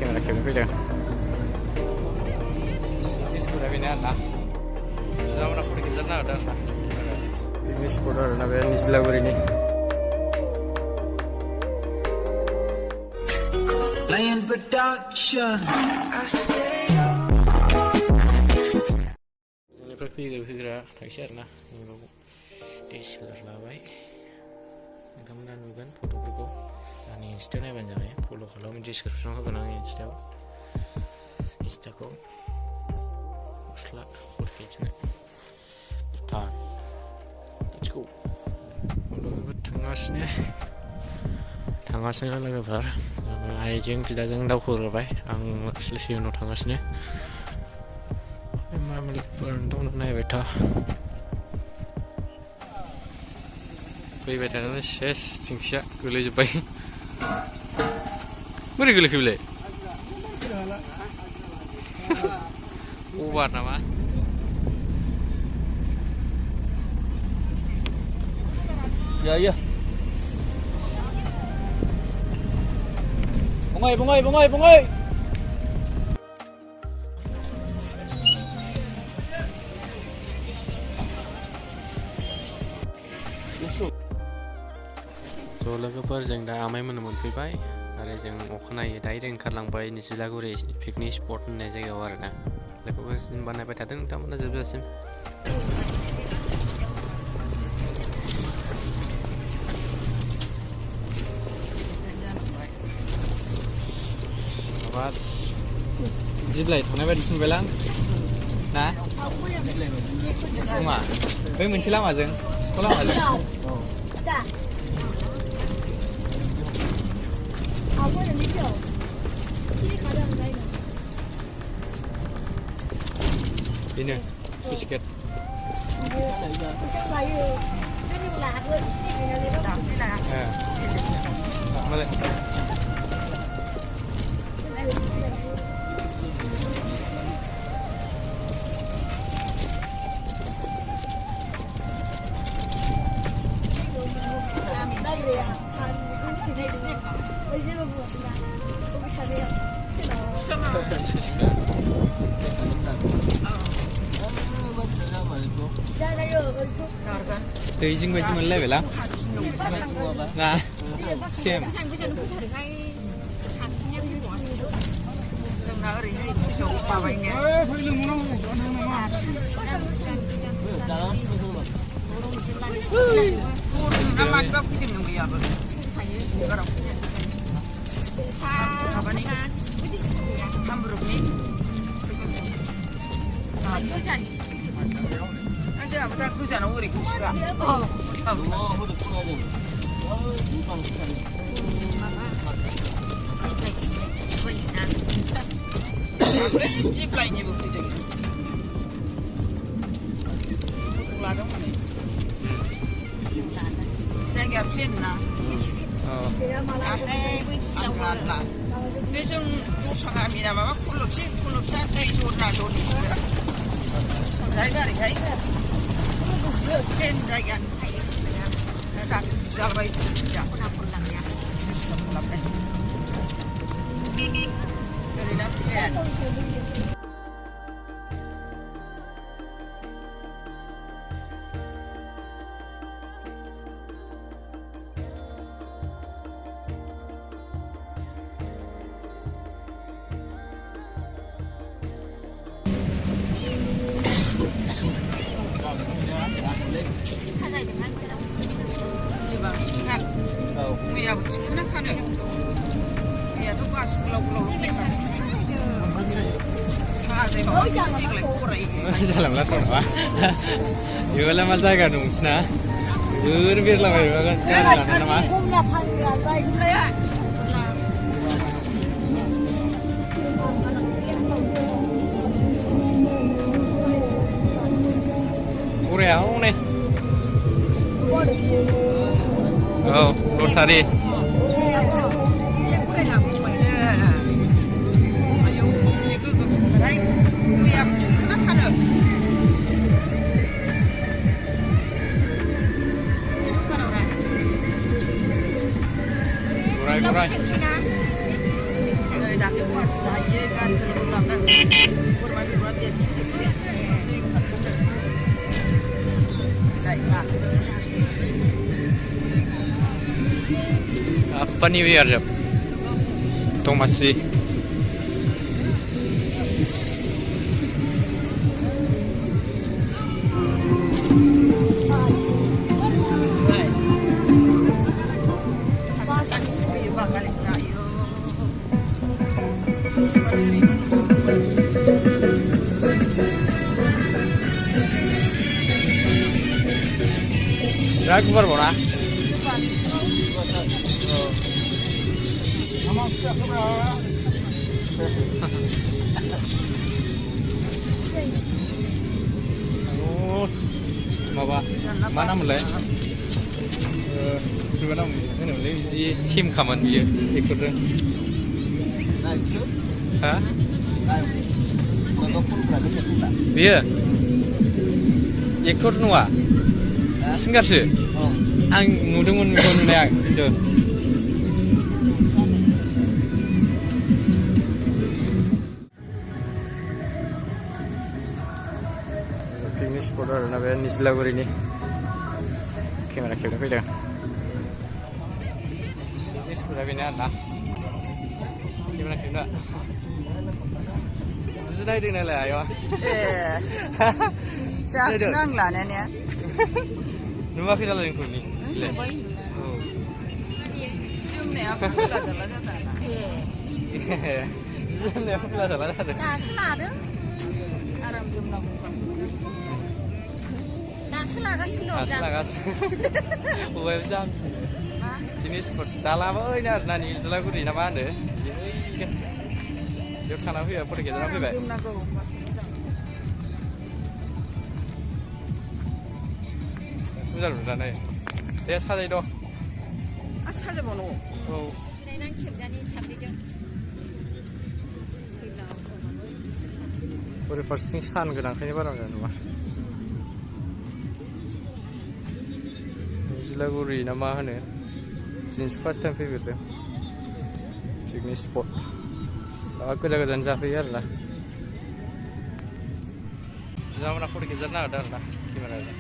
Kamera खेबनो फैदों picnic स्पटआ बेनो आरोना जामुना फट' खेबथारनो नागिरदों आरोना पिकनिक स्पट आरोना बे निज्लागुरिनि Lion Production. जोंनिफ्राय फैग्रा थांसै आरोना DSLR लाबाय नोंथांमोना नुगोन फट'फोरखौ आंनि इन्स्टा नायबानो जाबाय फल' खालाम डिसक्रिपसनाव होगोन आं इन्स्टाखौ गस्ला फट'खेबनो भुटान लेट्स गो लोगोफोर थांगासिनो लोगोफोर आइजों बिदाजों दावखोग्रोबाय आं सिगाङाव थांगासिनो मा लोगोफोर दं नायबाय था फैबाय थानानै सेस थिंखिया गोलैजोब्बाय बोरै गोलैखो बेलाय अभार नामा Iya. Bungay. ज' लोगोफोर जों दा आमाइमोननो मोनफैबाय आरो जों अखानायै डाइरेक्ट ओंखारलांबाय निज्लागुरि पिकनिक स्पट होननाय जायगायाव आरोना लोगोफोर जेनेबा नायबाय थादों नोंथांमोना जोबजासिम माबा दिब्लाय थांनाय बायदिसो नुबायलां ना नङा बै मोनसे लामाजों सिखाव लामाजों बेनो सुइस गेट मालाय दैजिं बायदि मोनलायबायलां ना सेम जोंना ओरैहाय फिसौ माबायनो मानोबा फैदों नों गैयाबो माबानि कामरुपनि जोंहाबो दा गोजानाव ओरै गैसोआ जिप्लाइनिबो फैदों लादोंमोन जायगाया प्लेन ना बे जों दस्रा गामिना माबा खलबसा दै जरना जरनिसो जाहैबाय ओरैहाय प्लेन जायगायानो दाथ' बुजाबाय ओरैनो प्लेन बांसिन मैयाबो थिखोना खानो मैयाथ' बास गोलाव देग्लाय फरायो जालांलाथ' नामा बेवहायलाय मा जायगा दं नोंसिना ओरैनो बेरलाबायबा गारि लाना नामा बराया हनै औ लटारि आयौ दिनै गोगोमसिनबाय मैयाबो थिखोना खानो गराय Apa New Year jam? Tong masih. Ragu berbora. Maaf, mana mulai? Sebenarnya ini mulai di tim kaman dia ikut deh. Hah? Dia ikut nuah? Singgah sih? Ang ngudungun ngudungan itu. Finish photo na ba Nislaguri ni. Kamera kita pwede. Finish photo bina na. Kamera kita. Sudah di mana ayo? Saya senang lah nenek. Numpak kita lagi kuni. Oh. Cium ni apa pula jalan jalan. Cium ni apa pula jalan jalan. Dah selada. Aram cium nak pas. Dah selada silo. Asal kas. Web jam. Ini seperti dalam apa ini ada nani selaku di nama anda. Jauh kan aku ya pergi jalan apa baik. Cium nak kau pas. Sudah lupa nih. Dia saja itu. Asal je mana? Oh. Ini nang kerjanya sabdi jam. Boleh posting scan gedang kini barang kan rumah. Nislaguri nama ane. Jenis first time favorite. Picnic spot. Aku jaga jangan capek lah. Zaman aku di Kizarna ada lah. Gimana aja?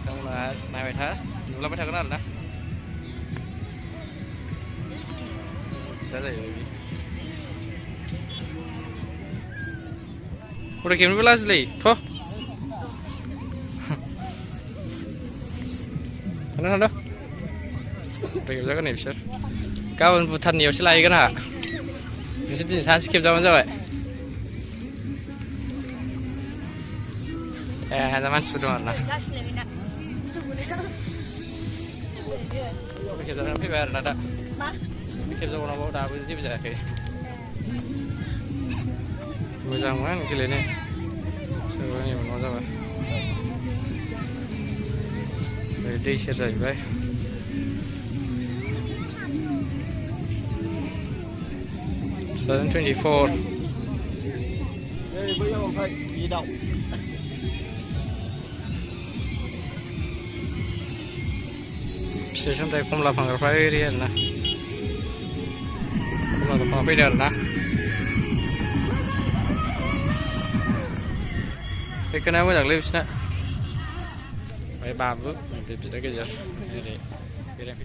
Kamu lah naik ha? Nula macam kenal lah. Dah ya. Udah kirim belas lagi, toh? Mana? Udah kirim jaga nih bisa. Kawan putar nih usah lagi kan ha? Bisa di sana skip zaman zaman. Zaman sudah mana? Kita jangan pibar nada. Kita jangan bawa dah boleh bisa ke. Macam mana kali ni? Sebab ni mana zaman? Day share saja, baik. Seven 24. Station dari Komla Panggar Prairie na. Komla Panggar Prairie na. Ikan apa dah lepas na? Baik babu, kita kita kerja. Ini, kita.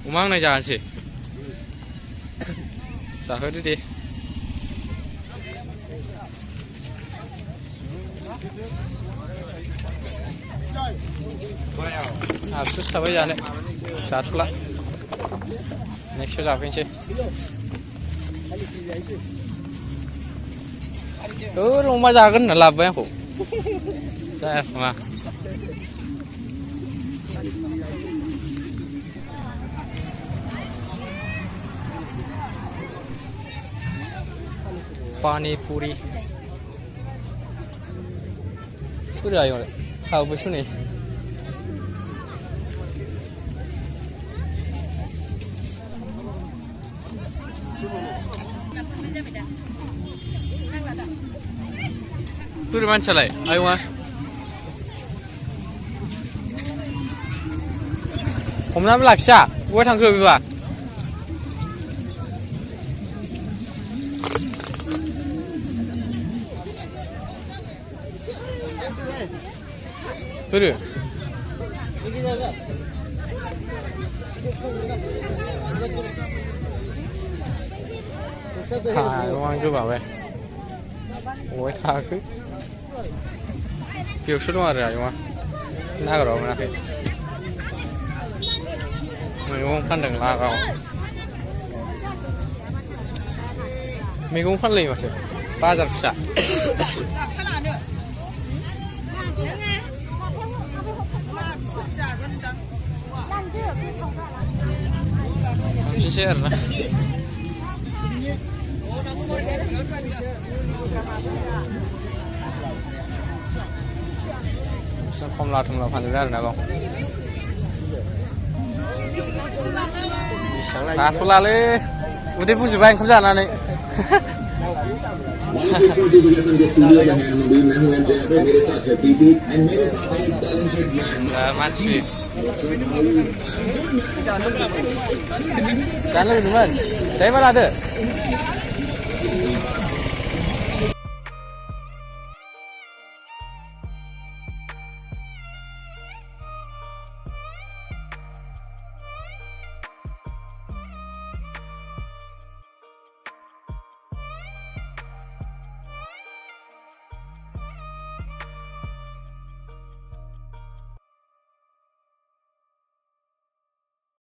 Umang ni jangan sih. Sahur tu deh. Absus tapi jangan satu lah. Next show apa sih? Rumah jangan nak apa yang aku. Saya mah. Pani puri. Puri ayo. Kau bersih ni. Tu di mana celai? Ayo mah. Kamu nak belaksa? Gua tangguh biar. Soru. Uang juga weh. Weh tak. Biar suruh ada ya, nak orang mana ke? Mereka pandang lah kau. Mereka pandang macam pasar besar. Sincere lah. Không lo thằng nào phản ra nào không? Nah, sekolah le. Udah pun coba yang kerja nane. Masih. Kan lagi teman. Dari mana ada?